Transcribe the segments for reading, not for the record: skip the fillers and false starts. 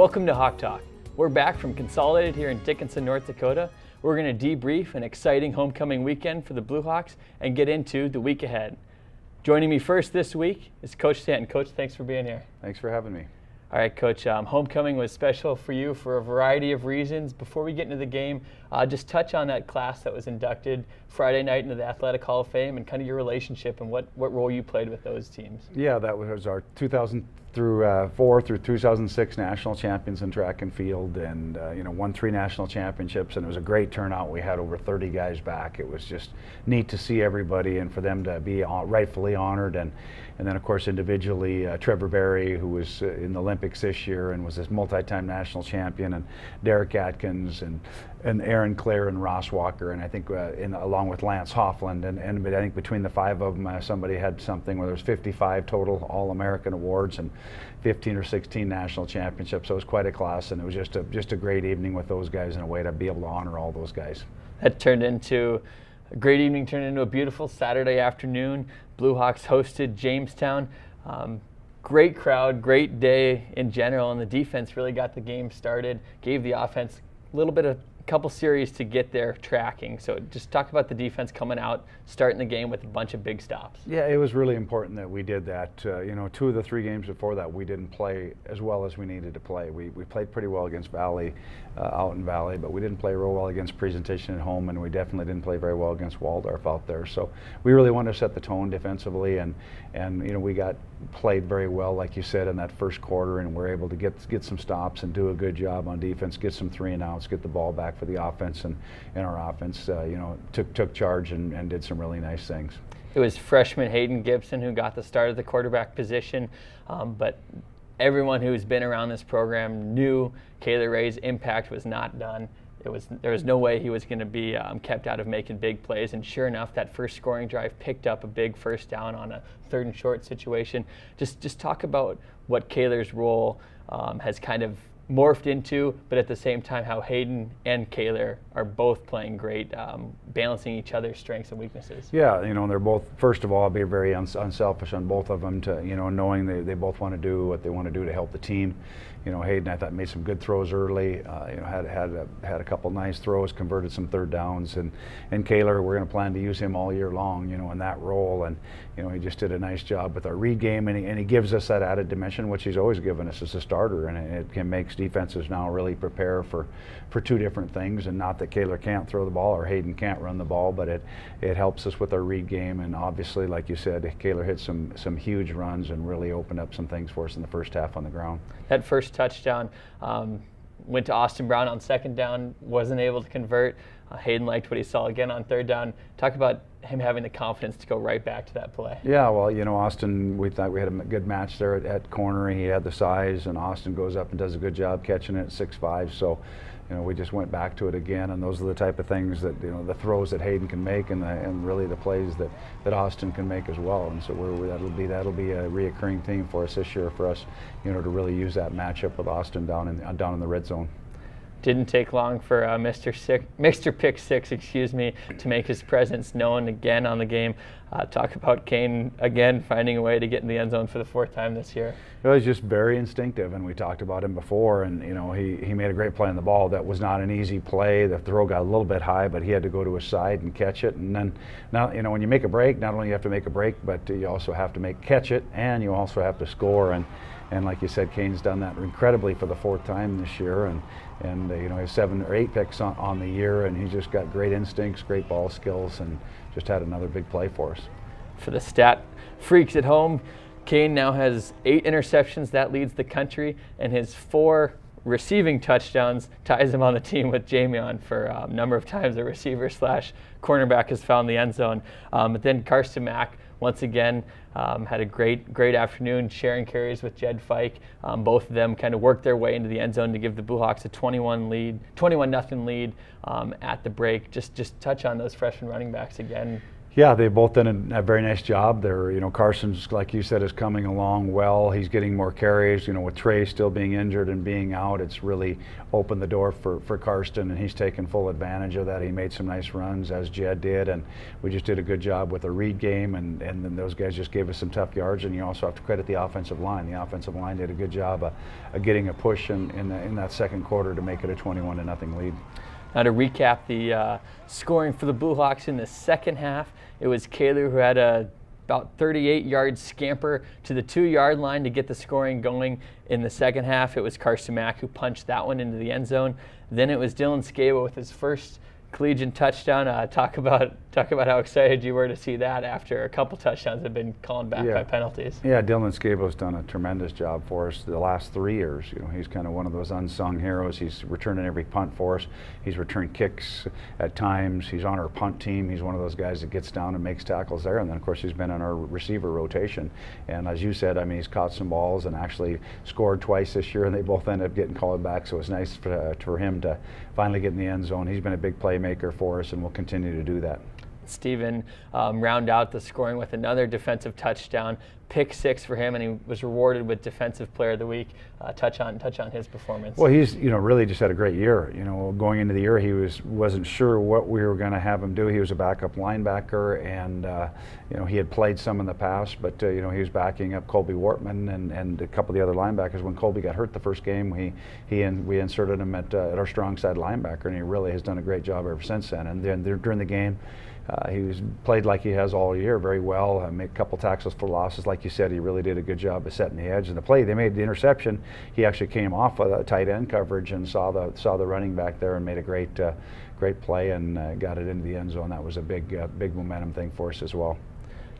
Welcome to HawkTalk. We're back from Consolidated here in Dickinson, North Dakota. We're going to debrief an exciting homecoming weekend for the Blue Hawks and get into the week ahead. Joining me first this week is Coach Stanton. Coach, thanks for being here. Thanks for having me. All right, Coach, homecoming was special for you for a variety of reasons. Before we get into the game, just touch on that class that was inducted Friday night into the Athletic Hall of Fame and kind of your relationship and what role you played with those teams. Yeah, that was our 2004 through 2006 national champions in track and field, and won 3 national championships, and it was a great turnout. We had over 30 guys back. It was just neat to see everybody and for them to be rightfully honored. And then, of course, individually, Trevor Barry, who was in the Olympics this year and was this multi-time national champion, and Derek Atkins and Aaron Clare and Ross Walker, and I think along with Lance Hoffland, and I think between the 5 of them, somebody had something where there was 55 total All-American awards and 15 or 16 national championships. So it was quite a class, and it was just a great evening with those guys in a way to be able to honor all those guys. That turned into a great evening, turned into a beautiful Saturday afternoon. Blue Hawks hosted Jamestown. Great crowd, great day in general, and the defense really got the game started, gave the offense a couple series to get their tracking. So just talk about the defense coming out, starting the game with a bunch of big stops. Yeah, it was really important that we did that. 2 of the 3 games before that, we didn't play as well as we needed to play. We played pretty well against Valley, out in Valley, but we didn't play real well against Presentation at home, and we definitely didn't play very well against Waldorf out there. So we really wanted to set the tone defensively, and we played very well, like you said, in that first quarter, and we're able to get some stops and do a good job on defense, get some 3 and outs, get the ball back for the offense, and our offense took charge and did some really nice things. It was freshman Hayden Gibson who got the start of the quarterback position, but everyone who's been around this program knew Kayler Ray's impact was not done. There was no way he was going to be kept out of making big plays, and sure enough, that first scoring drive picked up a big first down on a 3rd and short situation. Just talk about what Kayler's role has kind of morphed into, but at the same time how Hayden and Kayler are both playing great, balancing each other's strengths and weaknesses. Yeah, they're both, first of all, be very unselfish on both of them, to knowing they both want to do what they want to do to help the team. Hayden, I thought, made some good throws early, had a couple nice throws, converted some 3rd downs, and Kayler, we're going to plan to use him all year long, in that role, and he just did a nice job with our read game, and he gives us that added dimension, which he's always given us as a starter, and it can make defenses now really prepare for 2 different things. And not that Kayler can't throw the ball or Hayden can't run the ball, but it helps us with our read game, and obviously, like you said, Kayler hit some huge runs and really opened up some things for us in the first half on the ground. That first touchdown went to Austin Brown on 2nd down, wasn't able to convert. Hayden liked what he saw again on 3rd down. Talk about him having the confidence to go right back to that play. Yeah, well, Austin, we thought we had a good match there at corner. He had the size, and Austin goes up and does a good job catching it at 6'5". So, we just went back to it again, and those are the type of things that, the throws that Hayden can make, and really the plays that Austin can make as well. And so that'll be a reoccurring theme for us this year, for us, to really use that matchup with Austin down in the red zone. Didn't take long for Mr. Pick Six, to make his presence known again on the game. Talk about Kane again finding a way to get in the end zone for the 4th time this year. It was just very instinctive, and we talked about him before, and he made a great play on the ball. That was not an easy play. The throw got a little bit high, but he had to go to his side and catch it. And then, now when you make a break, not only you have to make a break, but you also have to catch it, and you also have to score. And like you said, Kane's done that incredibly for the 4th time this year, and he has 7 or 8 picks on the year, and he's just got great instincts, great ball skills, and just had another big play for us. For the stat freaks at home, Kane now has 8 interceptions. That leads the country, and his 4 receiving touchdowns ties him on the team with Jamion for a number of times a receiver / cornerback has found the end zone. But then Karsten Mack, once again, had a great afternoon, sharing carries with Jed Fike. Both of them kind of worked their way into the end zone to give the Blue Hawks a 21-0 lead at the break. Just touch on those freshman running backs again. Yeah, they've both done a very nice job. They're, Carson's, like you said, is coming along well. He's getting more carries. With Trey still being injured and being out, it's really opened the door for Karsten, and he's taken full advantage of that. He made some nice runs, as Jed did, and we just did a good job with the read game, and then those guys just gave us some tough yards. And you also have to credit the offensive line. The offensive line did a good job of getting a push in that second quarter to make it a 21-0 lead. Now to recap the scoring for the Blue Hawks in the second half, it was Kaler who had about 38-yard scamper to the 2-yard line to get the scoring going. In the second half, it was Karsten Mack who punched that one into the end zone. Then it was Dylan Scabo with his first collegiate touchdown. Talk about how excited you were to see that after a couple touchdowns have been called back by penalties. Yeah, Dylan Scabo's done a tremendous job for us the last 3 years. He's kind of one of those unsung heroes. He's returning every punt for us. He's returned kicks at times. He's on our punt team. He's one of those guys that gets down and makes tackles there. And then, of course, he's been on our receiver rotation. And as you said, he's caught some balls and actually scored twice this year, and they both ended up getting called back. So it's nice for him to finally get in the end zone. He's been a big playmaker for us, and will continue to do that. Stephen round out the scoring with another defensive touchdown, pick 6 for him, and he was rewarded with Defensive Player of the Week. Touch on his performance. Well, he's really just had a great year. Going into the year, he wasn't sure what we were going to have him do. He was a backup linebacker, and he had played some in the past, but he was backing up Colby Wortman and a couple of the other linebackers. When Colby got hurt the first game, we inserted him at our strong side linebacker, and he really has done a great job ever since then. And then during the game, he played like he has all year very well. Made a couple tackles for losses, like you said. He really did a good job of setting the edge. And the play they made, the interception, he actually came off of a tight end coverage and saw the running back there and made a great play and got it into the end zone. That was a big momentum thing for us as well.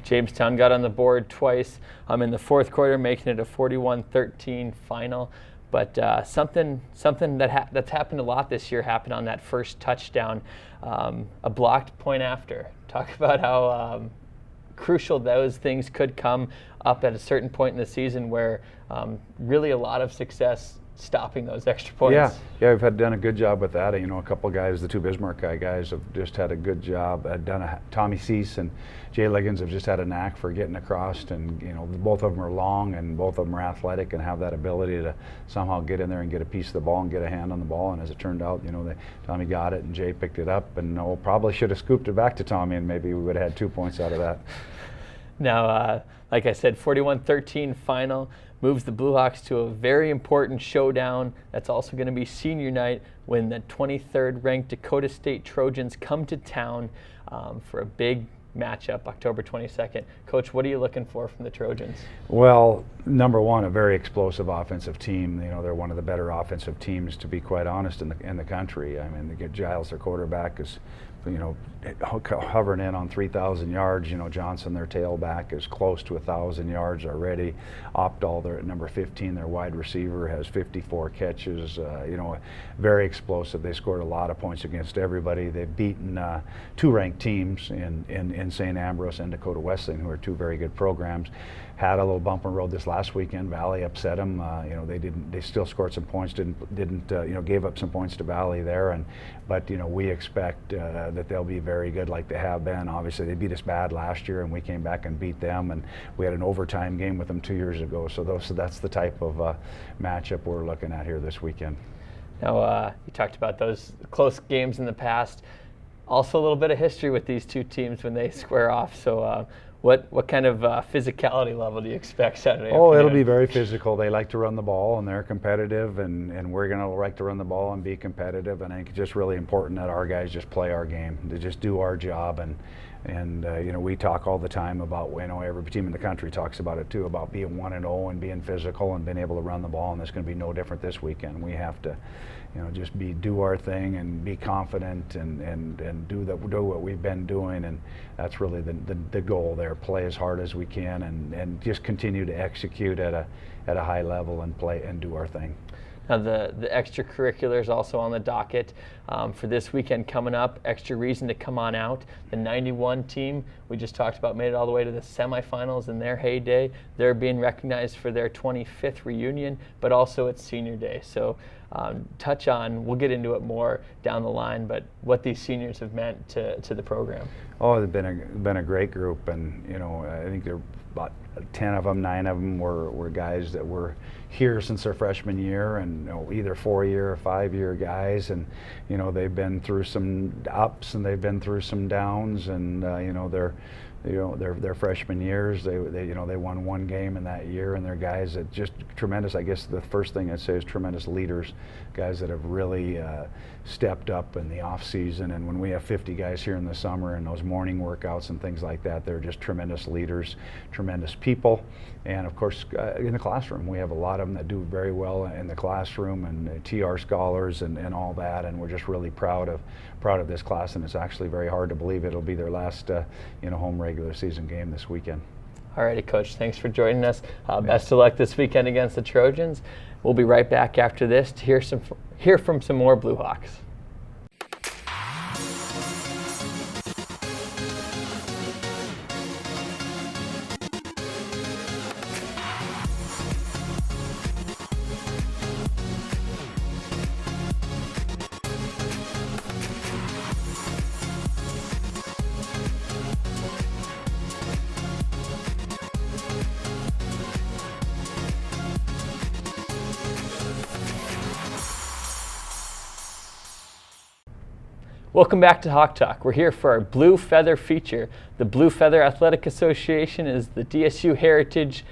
Jamestown got on the board twice in the fourth quarter, making it a 41-13 final. But something that's happened a lot this year happened on that first touchdown, a blocked point after. Talk about how crucial those things could come up at a certain point in the season where really a lot of success stopping those extra points. Yeah, we've done a good job with that. A couple of guys, the two Bismarck guys, have just had a good job. Tommy Cease and Jay Liggins have just had a knack for getting across, and both of them are long and both of them are athletic and have that ability to somehow get in there and get a piece of the ball and get a hand on the ball. And as it turned out, Tommy got it and Jay picked it up, and probably should have scooped it back to Tommy, and maybe we would have had 2 points out of that. Now, like I said, 41-13 final moves the Blue Hawks to a very important showdown. That's also going to be senior night when the 23rd ranked Dakota State Trojans come to town for a big matchup, October 22nd. Coach, what are you looking for from the Trojans? Well, number one, a very explosive offensive team. They're one of the better offensive teams, to be quite honest, in the country. They get Giles, their quarterback, is hovering in on 3,000 yards. Johnson, their tailback, is close to 1,000 yards already. Opdahl, they're at number 15, their wide receiver, has 54 catches. Very explosive. They scored a lot of points against everybody. They've beaten 2 ranked teams in St. Ambrose and Dakota Wesleyan, who are 2 very good programs. Had a little bump in the road this last weekend. Valley upset them. They still scored some points. Gave up some points to Valley there. But we expect that they'll be very good, like they have been. Obviously, they beat us bad last year, and we came back and beat them. And we had an overtime game with them 2 years ago. So that's the type of matchup we're looking at here this weekend. Now, you talked about those close games in the past. Also, a little bit of history with these two teams when they square off. So. What kind of physicality level do you expect Saturday afternoon? It'll be very physical. They like to run the ball, and they're competitive, and we're going to like to run the ball and be competitive. And I think it's just really important that our guys just play our game, to just do our job. And we talk all the time about, every team in the country talks about it too, about being 1-0 and being physical and being able to run the ball. And it's going to be no different this weekend. We have to, just do our thing and be confident and do what we've been doing. And that's really the goal there. Play as hard as we can and just continue to execute at a high level and play and do our thing. Now the extracurriculars also on the docket. for this weekend coming up. Extra reason to come on out. The 91 team we just talked about made it all the way to the semifinals in their heyday. They're being recognized for their 25th reunion, but also it's senior day. So touch on, we'll get into it more down the line, but what these seniors have meant to the program. Oh, they've been a great group, and I think they're about 10 of them, 9 of them were guys that were here since their freshman year, and either 4-year or 5-year guys, and they've been through some ups and they've been through some downs, and their freshman years, they won 1 game in that year, and they're guys that just tremendous. I guess the first thing I'd say is tremendous leaders, guys that have really stepped up in the off season, and when we have 50 guys here in the summer and those morning workouts and things like that, they're just tremendous leaders, tremendous people. And of course in the classroom, we have a lot of them that do very well in the classroom, and TR scholars and all that, and we're just really proud of this class, and it's actually very hard to believe it'll be their last home regular season game this weekend. Alrighty, Coach, thanks for joining us. Best of luck this weekend against the Trojans. We'll be right back after this to hear from some more Blue Hawks. Welcome back to Hawk Talk. We're here for our Blue Feather feature. The Blue Feather Athletic Association is the DSU Heritage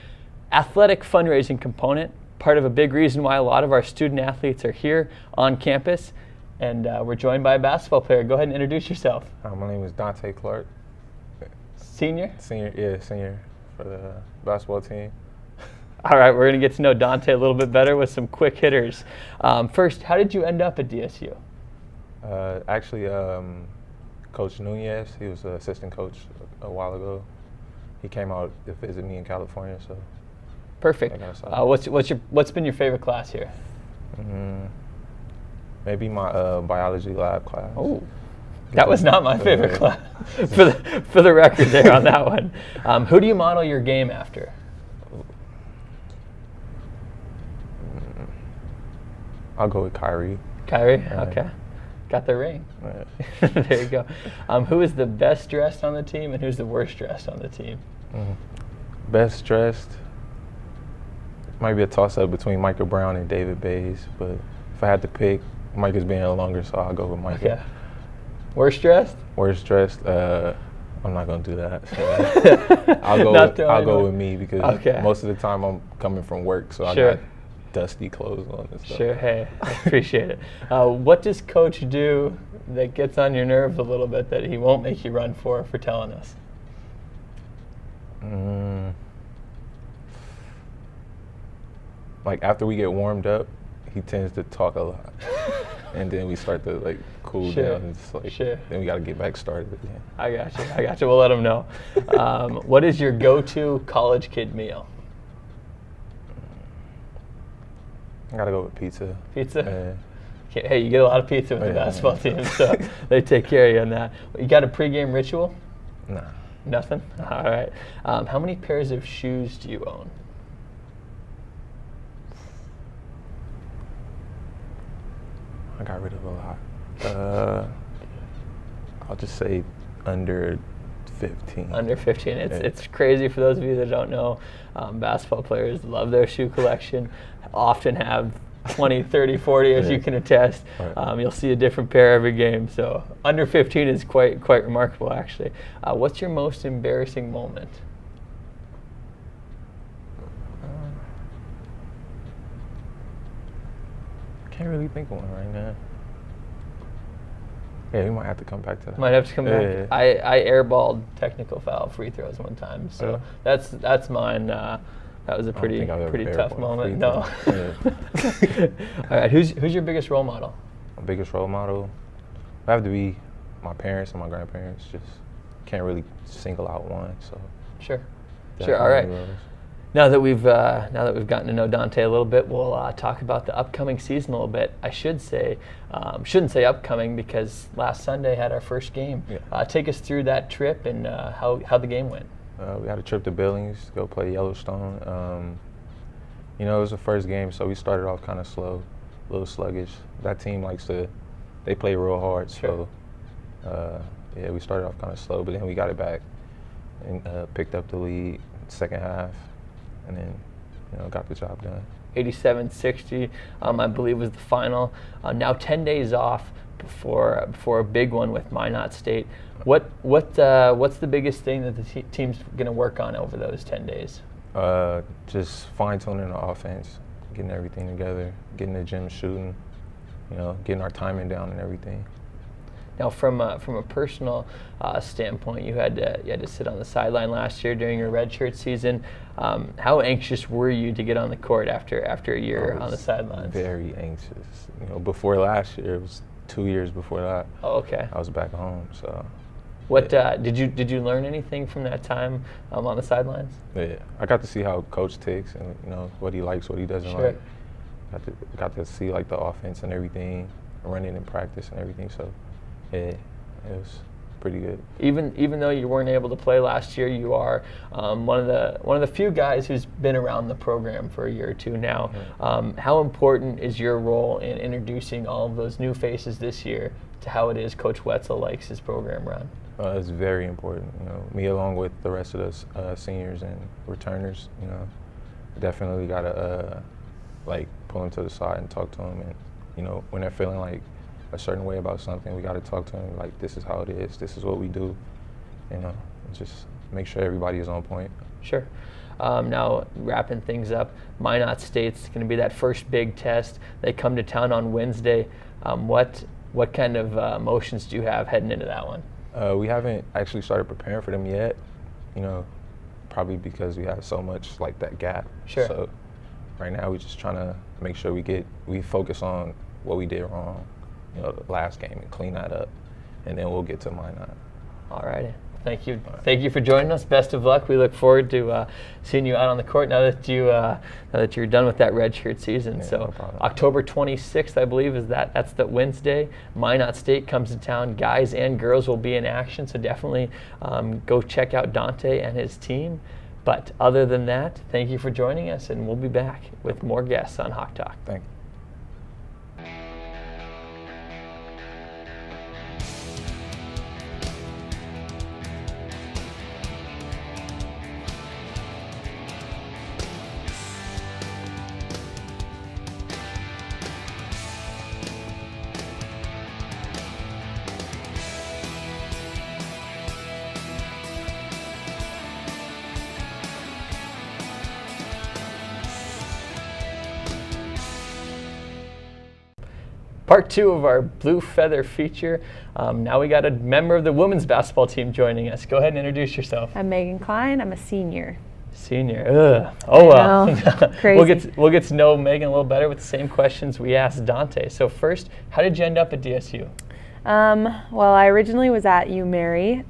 athletic fundraising component, part of a big reason why a lot of our student athletes are here on campus. And we're joined by a basketball player. Go ahead and introduce yourself. My name is Dante Clark. Senior? Senior for the basketball team. All right, we're going to get to know Dante a little bit better with some quick hitters. First, how did you end up at DSU? Actually, Coach Nunez, he was an assistant coach a while ago. He came out to visit me in California, so. Perfect. What's been your favorite class here? Maybe my biology lab class. Oh, that was not my favorite class. For the record, there on that one. Who do you model your game after? I'll go with Kyrie. Kyrie? Okay. Got the ring. Right. There you go. Who is the best dressed on the team, and who's the worst dressed on the team? Best dressed might be a toss-up between Micah Brown and David Bays, but if I had to pick, Micah's been here longer, so I'll go with Micah. Okay. Worst dressed? Worst dressed? I'm not gonna do that. So I'll go with me because most of the time I'm coming from work, so I got dusty clothes on and stuff. Sure, hey, I appreciate it. What does Coach do that gets on your nerves a little bit that he won't make you run for telling us? Like after we get warmed up, he tends to talk a lot. And then we start to cool down and just then we gotta get back started again. I got you. We'll let him know. What is your go-to college kid meal? I gotta go with pizza. Pizza? Hey, you get a lot of pizza with the basketball team, so they take care of you on that. You got a pregame ritual? Nah. Nothing? All right. How many pairs of shoes do you own? I got rid of a lot. I'll just say under 15. Under 15. It's crazy for those of you that don't know. Basketball players love their shoe collection, often have 20, 30, 40, as you can attest. Right. You'll see a different pair every game. So under 15 is quite remarkable, actually. What's your most embarrassing moment? Can't really think of one right now. Yeah, we might have to come back to that. Might have to come back. Yeah. I airballed technical foul free throws one time, so that's mine. That was a pretty tough moment. No. All right, who's your biggest role model? My biggest role model would have to be my parents and my grandparents. Just can't really single out one. So sure. All right. Now that we've gotten to know Dante a little bit, we'll talk about the upcoming season a little bit. I should say, shouldn't say upcoming because last Sunday had our first game. Yeah. Take us through that trip and how the game went. We had a trip to Billings to go play Yellowstone. It was the first game, so we started off kind of slow, a little sluggish. That team they play real hard, sure. So we started off kind of slow, but then we got it back and picked up the lead second half. And then, got the job done. 87-60, I believe, was the final. Now 10 days off before a big one with Minot State. What's the biggest thing that the team's going to work on over those 10 days? Just fine-tuning the offense, getting everything together, getting the gym shooting, getting our timing down and everything. Now, from a personal standpoint, you had to sit on the sideline last year during your redshirt season. How anxious were you to get on the court after a year on the sidelines? Very anxious. Before last year, it was 2 years before that. Oh, okay. I was back home, so. What did you learn anything from that time on the sidelines? Yeah, I got to see how Coach ticks and what he likes, what he doesn't sure. like. Got to see the offense and everything, running in practice and everything. So. Yeah, it was pretty good. Even though you weren't able to play last year, you are one of the few guys who's been around the program for a year or two now. Mm-hmm. How important is your role in introducing all of those new faces this year to how it is Coach Wetzel likes his program run? It's very important. Me along with the rest of the seniors and returners. Definitely gotta pull them to the side and talk to them, and when they're feeling like a certain way about something, we got to talk to them this is how it is, this is what we do, just make sure everybody is on point. Sure. Now, wrapping things up, Minot State's going to be that first big test. They come to town on Wednesday. What kind of emotions do you have heading into that one? We haven't actually started preparing for them yet, probably because we have so much that gap. Sure. So right now we're just trying to make sure we focus on what we did wrong, the last game, and clean that up, and then we'll get to Minot. All righty. Thank you. Thank you for joining us. Best of luck. We look forward to seeing you out on the court now that you're done with that redshirt season. Yeah, so no October 26th, I believe, that's the Wednesday. Minot State comes to town. Guys and girls will be in action. So definitely go check out Dante and his team. But other than that, thank you for joining us, and we'll be back with more guests on HawkTalk. Thank you. Part 2 of our Blue Feather feature. Now we got a member of the women's basketball team joining us. Go ahead and introduce yourself. I'm Megan Klein. I'm a senior. Senior. Ugh. Oh well. Crazy. We'll get to know Megan a little better with the same questions we asked Dante. So first, how did you end up at DSU? Well, I originally was at UMary,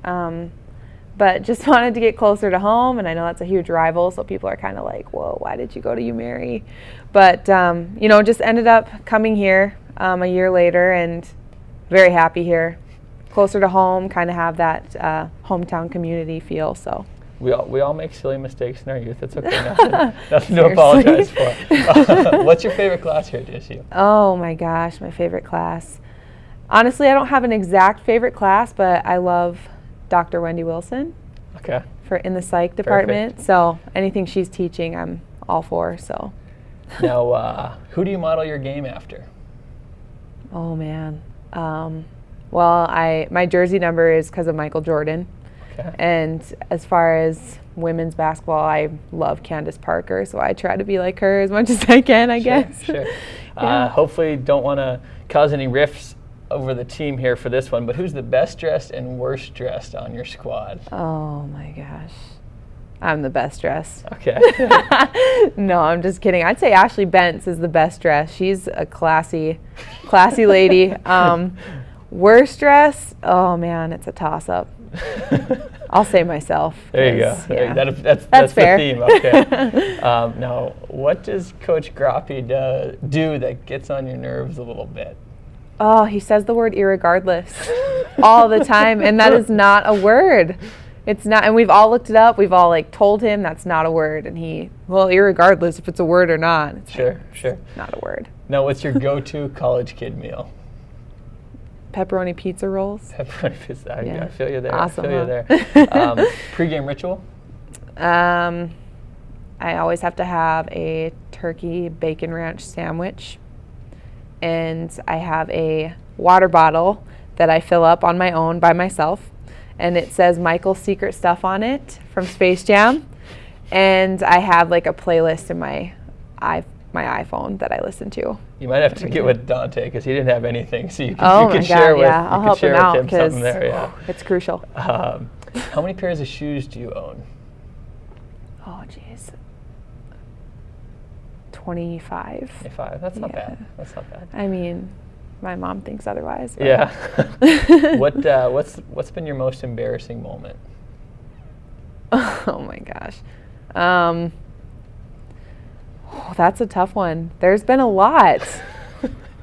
but just wanted to get closer to home, and I know that's a huge rival, so people are kind of like, whoa, why did you go to UMary? But, just ended up coming here a year later, and very happy here. Closer to home, kind of have that hometown community feel, so. We all make silly mistakes in our youth. It's okay. Nothing to apologize for. What's your favorite class here at DSU? Oh, my gosh, my favorite class. Honestly, I don't have an exact favorite class, but I love Dr. Wendy Wilson. Okay. In the psych department. Perfect. So anything she's teaching, I'm all for. So. Now, who do you model your game after? Oh man. Well, my jersey number is because of Michael Jordan. Okay. And as far as women's basketball, I love Candace Parker, so I try to be like her as much as I can, I guess. Sure. Yeah. Hopefully, don't want to cause any rifts over the team here for this one, but who's the best dressed and worst dressed on your squad? Oh my gosh. I'm the best dressed. Okay. No, I'm just kidding. I'd say Ashley Bentz is the best dressed. She's a classy lady. Worst dress? Oh man, it's a toss up. I'll say myself. There you go. 'cause, yeah. That's fair. the theme. Okay. Now, what does Coach Groppe do that gets on your nerves a little bit? Oh, he says the word irregardless all the time, and that is not a word. It's not, and we've all looked it up. We've all like told him that's not a word, and irregardless if it's a word or not. It's Sure. not a word. Now, what's your go-to college kid meal? Pepperoni pizza rolls. Pepperoni pizza. Yeah. I feel you there. Awesome, I feel you huh? there. Pre-game ritual? I always have to have a turkey bacon ranch sandwich, and I have a water bottle that I fill up on my own by myself, and it says Michael's Secret Stuff on it from Space Jam, and I have like a playlist in my iPhone that I listen to. You might have to get with Dante because he didn't have anything, so you could Oh my God, share with yeah, I'll help him out because it's crucial. How many pairs of shoes do you own? Oh geez, 25. 25. That's not Yeah. bad. That's not bad. I mean, my mom thinks otherwise. But. Yeah. What's been your most embarrassing moment? Oh my gosh. That's a tough one. There's been a lot.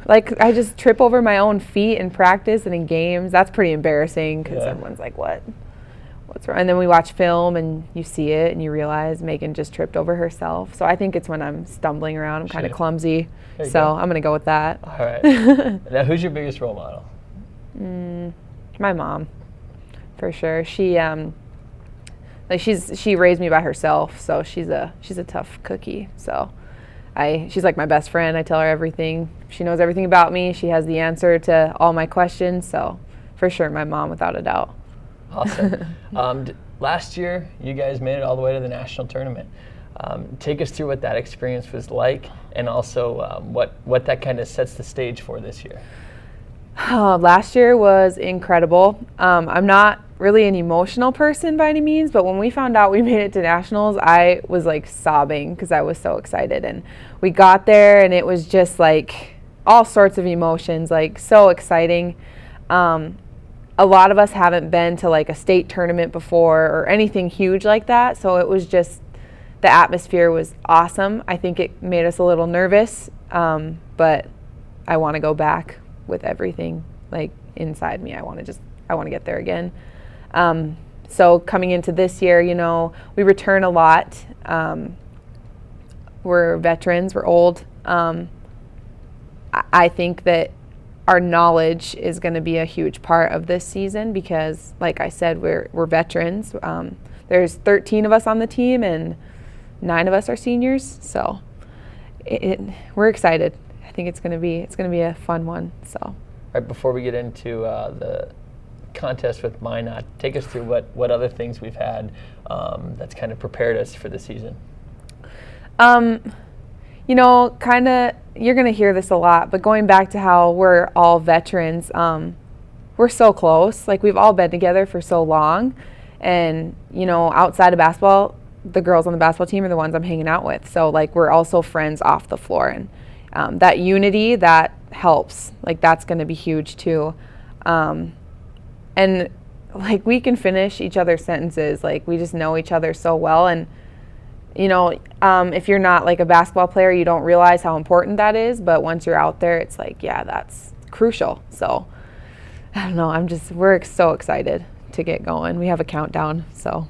Like, I just trip over my own feet in practice and in games. That's pretty embarrassing because Yeah. everyone's like, what's wrong? And then we watch film and you see it and you realize Megan just tripped over herself. So I think it's when I'm stumbling around. I'm kind of Sure. clumsy. There you So go. I'm going to go with that. All right. Now, who's your biggest role model? My mom, for sure. She she raised me by herself, so she's a tough cookie. So she's like my best friend. I tell her everything. She knows everything about me. She has the answer to all my questions. So for sure, my mom, without a doubt. Awesome. Last year, you guys made it all the way to the national tournament. Take us through what that experience was like, and also what that kind of sets the stage for this year. Last year was incredible. I'm not really an emotional person by any means, but when we found out we made it to nationals, I was like sobbing because I was so excited. And we got there, and it was just like all sorts of emotions, like so exciting. A lot of us haven't been to like a state tournament before or anything huge like that, so it was just, the atmosphere was awesome. I think it made us a little nervous, but I want to go back with everything like inside me. I want to get there again. So coming into this year, we return a lot. We're veterans, we're old. I think that our knowledge is going to be a huge part of this season because, like I said, we're veterans. There's 13 of us on the team, and 9 of us are seniors. So we're excited. I think it's going to be a fun one. So. Right before we get into the contest with Minot, take us through what other things we've had that's kind of prepared us for the season. You're going to hear this a lot, but going back to how we're all veterans, we're so close. Like, we've all been together for so long. And, outside of basketball, the girls on the basketball team are the ones I'm hanging out with. So, like, we're also friends off the floor. And that unity, that helps. Like, that's going to be huge, too. And, like, we can finish each other's sentences. Like, we just know each other so well. And, if you're not like a basketball player, you don't realize how important that is. But once you're out there, it's like, yeah, that's crucial. So I don't know. We're so excited to get going. We have a countdown. So.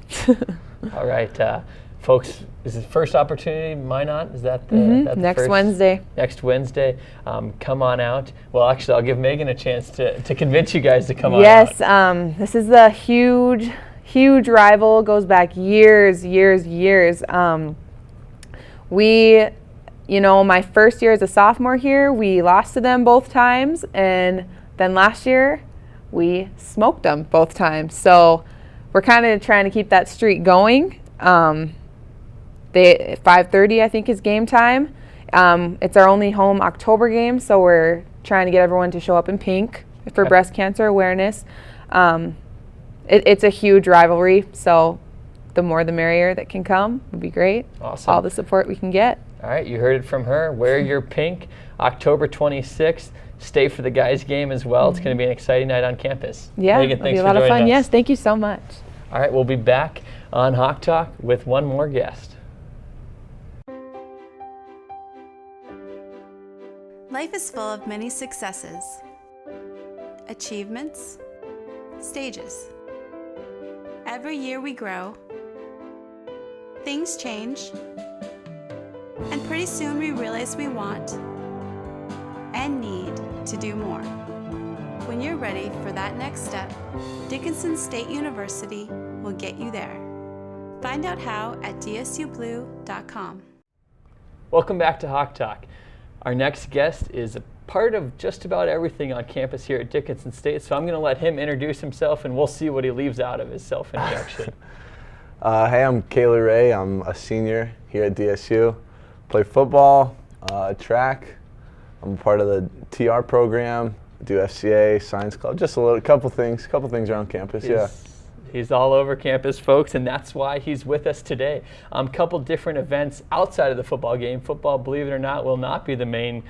All right, folks, this is the first opportunity, Minot. Is that the next first? Wednesday? Next Wednesday. Come on out. Well, actually, I'll give Megan a chance to convince you guys to come on out. Yes, this is a huge rival, goes back years. My first year as a sophomore here, we lost to them both times, and then last year we smoked them both times. So we're kind of trying to keep that streak going. 5:30 I think is game time. It's our only home October game, so we're trying to get everyone to show up in pink for breast cancer awareness. It's a huge rivalry, so the more the merrier that can come would be great. Awesome. All the support we can get. All right, you heard it from her. Wear your pink, October 26th. Stay for the guys' game as well. It's going to be an exciting night on campus. Yeah, Megan, it'll thanks be a for lot of joining fun. us. Yes, thank you so much. All right, we'll be back on Hawk Talk with one more guest. Life is full of many successes, achievements, stages. Every year we grow, things change, and pretty soon we realize we want and need to do more. When you're ready for that next step, Dickinson State University will get you there. Find out how at dsublue.com. Welcome back to Hawk Talk. Our next guest is a part of just about everything on campus here at Dickinson State, so I'm going to let him introduce himself, and we'll see what he leaves out of his self-introduction. Hey, I'm Kayla Ray. I'm a senior here at DSU. Play football, track. I'm a part of the TR program, do FCA, science club, just a couple things around campus, yeah. He's all over campus, folks, and that's why he's with us today. Couple different events outside of the football game. Football, believe it or not, will not be the main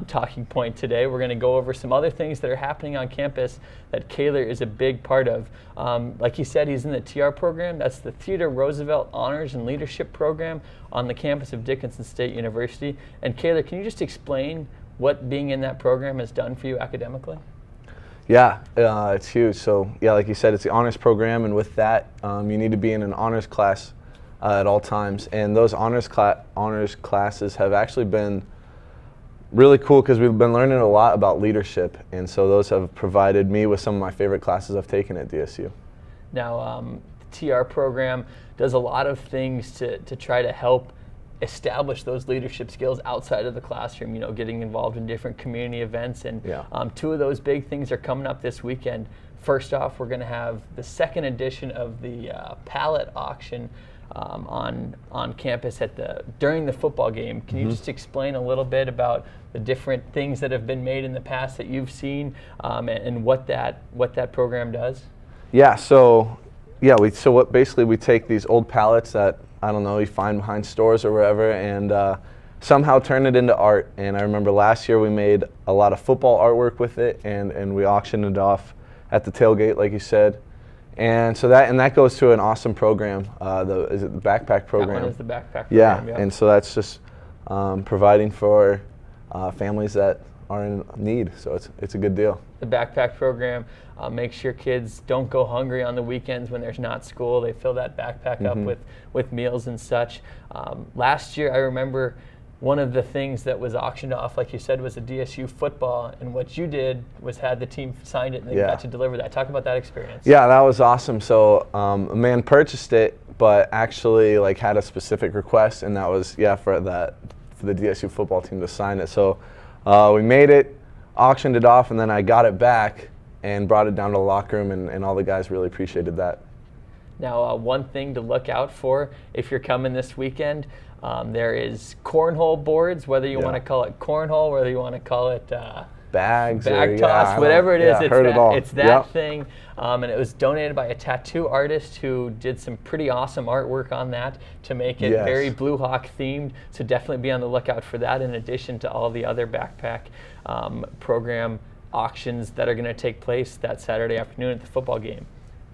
talking point today. We're going to go over some other things that are happening on campus that Kaler is a big part of. Like he said, he's in the TR program. That's the Theodore Roosevelt Honors and Leadership Program on the campus of Dickinson State University. And Kaler, can you just explain what being in that program has done for you academically? Yeah, it's huge. So yeah, like you said, it's the honors program, and with that, you need to be in an honors class at all times. And those honors classes have actually been really cool because we've been learning a lot about leadership, and so those have provided me with some of my favorite classes I've taken at DSU. Now, the TR program does a lot of things to try to help establish those leadership skills outside of the classroom, getting involved in different community events. And two of those big things are coming up this weekend. First off, we're going to have the second edition of the pallet auction on campus during the football game. Can you just explain a little bit about the different things that have been made in the past that you've seen and what that program does? Yeah, so we take these old pallets that you find behind stores or wherever, and somehow turn it into art. And I remember last year we made a lot of football artwork with it, and we auctioned it off at the tailgate, like you said. And so that goes to an awesome program. Is it the backpack program? That one is the backpack program. Yeah, and so that's just providing for families that are in need. So it's a good deal. The backpack program makes sure kids don't go hungry on the weekends when there's not school. They fill that backpack up with meals and such. Last year, I remember one of the things that was auctioned off, like you said, was a DSU football, and what you did was had the team sign it and they got to deliver that. Talk about that experience. Yeah, that was awesome. So a man purchased it, but actually had a specific request, and that was for the DSU football team to sign it. So we made it, auctioned it off, and then I got it back and brought it down to the locker room, and all the guys really appreciated that. Now, one thing to look out for if you're coming this weekend, there is cornhole boards, whether you want to call it cornhole, whether you want to call it bag toss, whatever it is, it's that Yep. thing. And it was donated by a tattoo artist who did some pretty awesome artwork on that to make it very Blue Hawk themed. So definitely be on the lookout for that, in addition to all the other backpack program auctions that are going to take place that Saturday afternoon at the football game.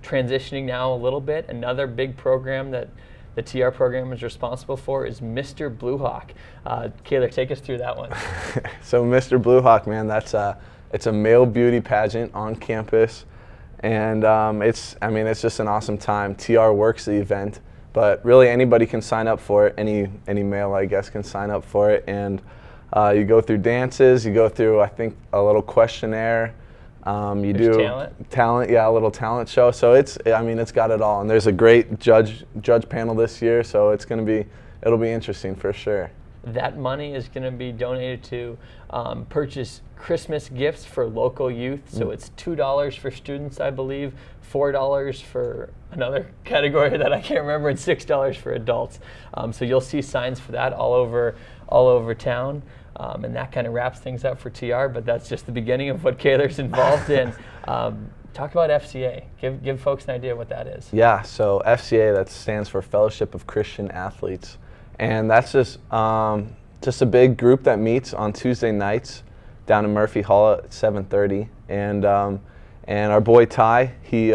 Transitioning now a little bit, another big program that the TR program is responsible for is Mr. Blue Hawk. Kaler, take us through that one. So Mr. Blue Hawk, man, it's a male beauty pageant on campus, and it's just an awesome time. TR works the event, but really anybody can sign up for it. Any male, I guess, can sign up for it, and you go through dances, you go through, I think, a little questionnaire. You There's do talent, a little talent show. So it's got it all. And there's a great judge panel this year, so it'll be interesting for sure. That money is going to be donated to purchase Christmas gifts for local youth. So it's $2 for students, I believe, $4 for another category that I can't remember, and $6 for adults. So you'll see signs for that all over town. And that kind of wraps things up for TR, but that's just the beginning of what Kaler's involved in. Talk about FCA. Give folks an idea what that is. Yeah, so FCA, that stands for Fellowship of Christian Athletes. And that's just a big group that meets on Tuesday nights down in Murphy Hall at 7:30. And And our boy Ty, he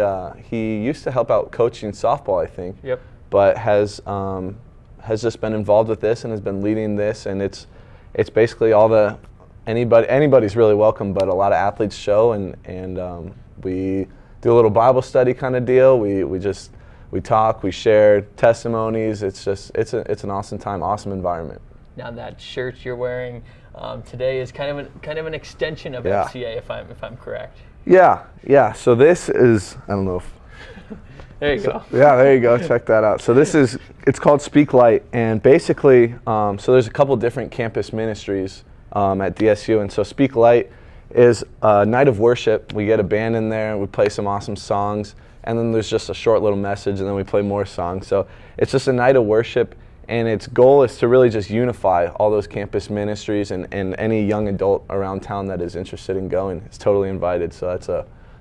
used to help out coaching softball, I think. Yep. But has just been involved with this and has been leading this, and it's basically anybody's really welcome, but a lot of athletes show, and we do a little Bible study kind of deal. We talk, we share testimonies. It's an awesome time, awesome environment. Now that shirt you're wearing today is kind of an extension of FCA, if I'm correct. Yeah. So this is, I don't know if. There you go. Yeah, there you go. Check that out. So it's called Speak Light, and basically, so there's a couple different campus ministries at DSU, and so Speak Light is a night of worship. We get a band in there, we play some awesome songs, and then there's just a short little message, and then we play more songs. So it's just a night of worship, and its goal is to really just unify all those campus ministries, and any young adult around town that is interested in going is totally invited. So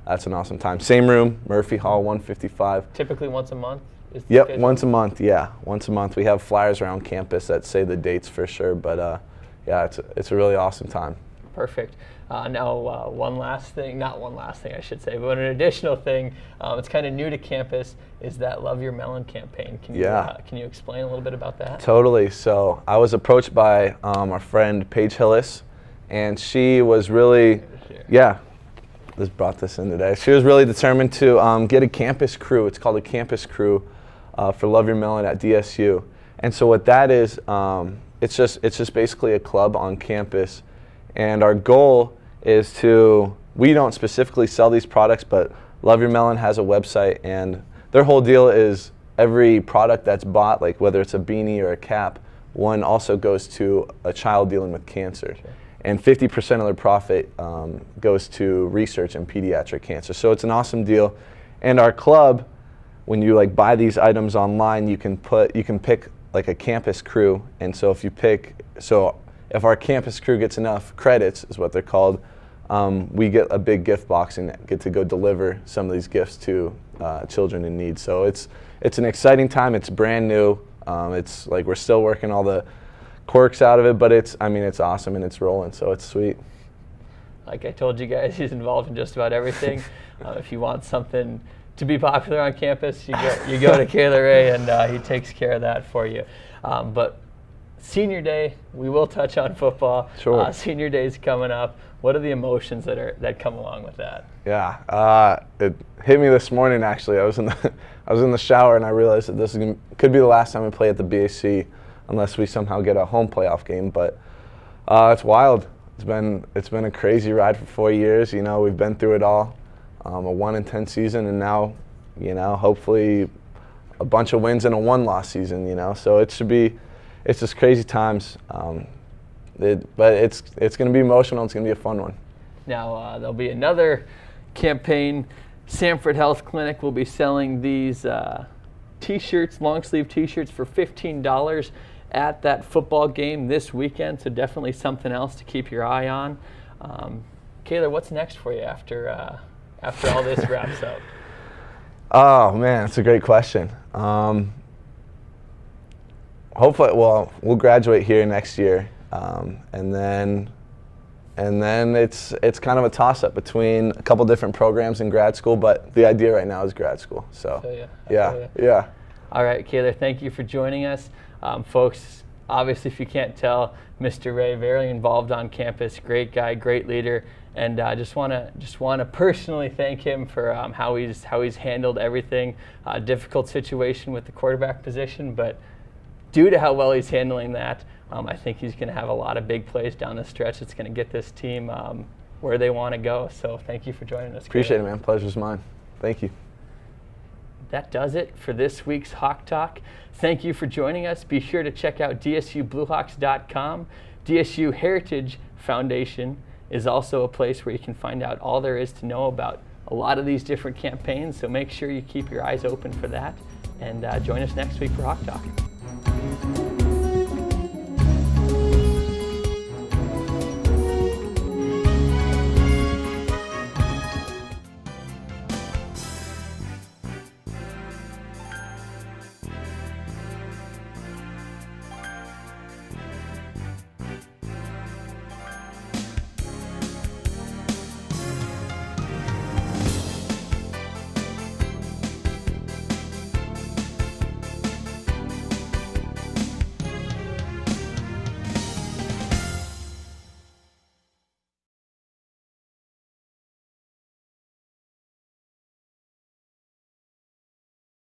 that's an awesome time. Same room, Murphy Hall, 155. Typically once a month? Yep, schedule? Once a month, yeah. Once a month. We have flyers around campus that say the dates for sure, but yeah, it's a really awesome time. Perfect. Now, one last thing, not one last thing I should say, but an additional thing, it's kind of new to campus, is that Love Your Melon campaign. Can you explain a little bit about that? Totally. So I was approached by our friend Paige Hillis, and she was really, just brought this in today. She was really determined to get a campus crew. It's called a campus crew for Love Your Melon at DSU. And so what that is, it's just basically a club on campus. And our goal is we don't specifically sell these products, but Love Your Melon has a website, and their whole deal is every product that's bought, like whether it's a beanie or a cap, one also goes to a child dealing with cancer. Sure. And 50% of their profit goes to research in pediatric cancer. So it's an awesome deal. And our club, when you buy these items online, you can pick like a campus crew. And so if our campus crew gets enough credits, is what they're called, we get a big gift box and get to go deliver some of these gifts to children in need. So it's an exciting time. It's brand new. It's like we're still working all the quirks out of it, but it's awesome and it's rolling, so it's sweet. Like I told you guys, he's involved in just about everything. If you want something to be popular on campus, you go to Kayla Ray, and he takes care of that for you. But Senior Day, we will touch on football. Sure. Senior Day's coming up. What are the emotions that come along with that? Yeah, it hit me this morning actually. I was in the shower and I realized that this could be the last time we play at the BAC, unless we somehow get a home playoff game. But it's wild. It's been a crazy ride for 4 years. We've been through it all. A 1-10 season, and now, hopefully a bunch of wins and a 1-loss season. So it's just crazy times. But it's going to be emotional. It's going to be a fun one. Now there'll be another campaign. Sanford Health Clinic will be selling these T-shirts, long sleeve T-shirts for $15 at that football game this weekend. So definitely something else to keep your eye on. Kayla, what's next for you after all this wraps up? Oh man, that's a great question. Hopefully, we'll graduate here next year, and then it's kind of a toss-up between a couple different programs in grad school, but the idea right now is grad school. So yeah. All right, Kayla, thank you for joining us. Folks, obviously, if you can't tell, Mr. Ray, very involved on campus, great guy, great leader, and just want to personally thank him for how he's handled everything. Difficult situation with the quarterback position, but due to how well he's handling that, I think he's going to have a lot of big plays down the stretch. It's going to get this team where they want to go. So thank you for joining us. Appreciate it, man. Pleasure's mine. Thank you. That does it for this week's Hawk Talk. Thank you for joining us. Be sure to check out DSUBlueHawks.com. DSU Heritage Foundation is also a place where you can find out all there is to know about a lot of these different campaigns. So make sure you keep your eyes open for that. And join us next week for Hawk Talk.